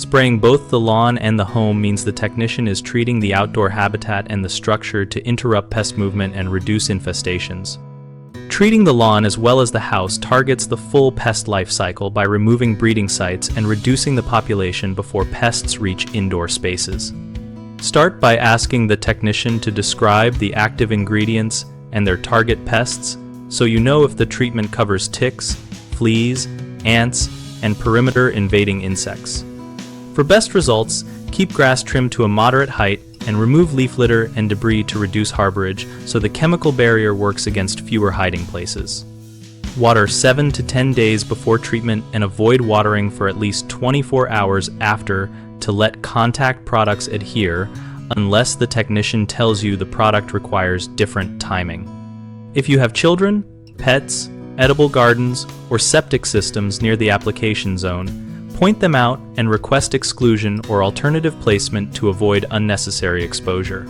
Spraying both the lawn and the home means the technician is treating the outdoor habitat and the structure to interrupt pest movement and reduce infestations. Treating the lawn as well as the house targets the full pest life cycle by removing breeding sites and reducing the population before pests reach indoor spaces. Start by asking the technician to describe the active ingredients and their target pests so you know if the treatment covers ticks, fleas, ants, and perimeter invading insects. For best results, keep grass trimmed to a moderate height and remove leaf litter and debris to reduce harborage so the chemical barrier works against fewer hiding places. Water 7 to 10 days before treatment and avoid watering for at least 24 hours after to let contact products adhere unless the technician tells you the product requires different timing. If you have children, pets, edible gardens, or septic systems near the application zone, point them out and request exclusion or alternative placement to avoid unnecessary exposure.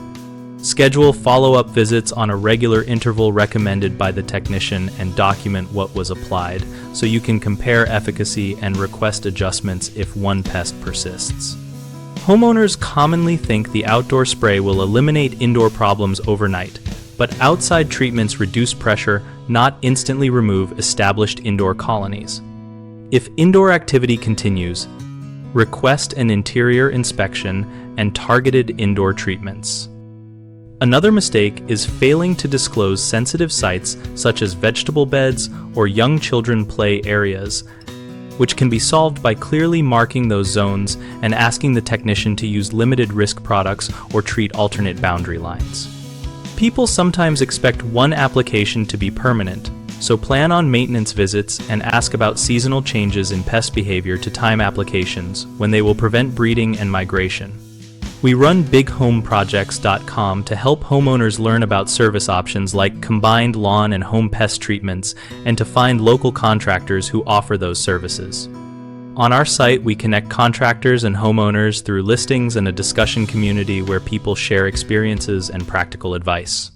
Schedule follow-up visits on a regular interval recommended by the technician and document what was applied so you can compare efficacy and request adjustments if one pest persists. Homeowners commonly think the outdoor spray will eliminate indoor problems overnight, but outside treatments reduce pressure, not instantly remove established indoor colonies. If indoor activity continues, request an interior inspection and targeted indoor treatments. Another mistake is failing to disclose sensitive sites such as vegetable beds or young children play areas, which can be solved by clearly marking those zones and asking the technician to use limited risk products or treat alternate boundary lines. People sometimes expect one application to be permanent, so plan on maintenance visits and ask about seasonal changes in pest behavior to time applications when they will prevent breeding and migration. We run bighomeprojects.com to help homeowners learn about service options like combined lawn and home pest treatments and to find local contractors who offer those services. On our site, we connect contractors and homeowners through listings and a discussion community where people share experiences and practical advice.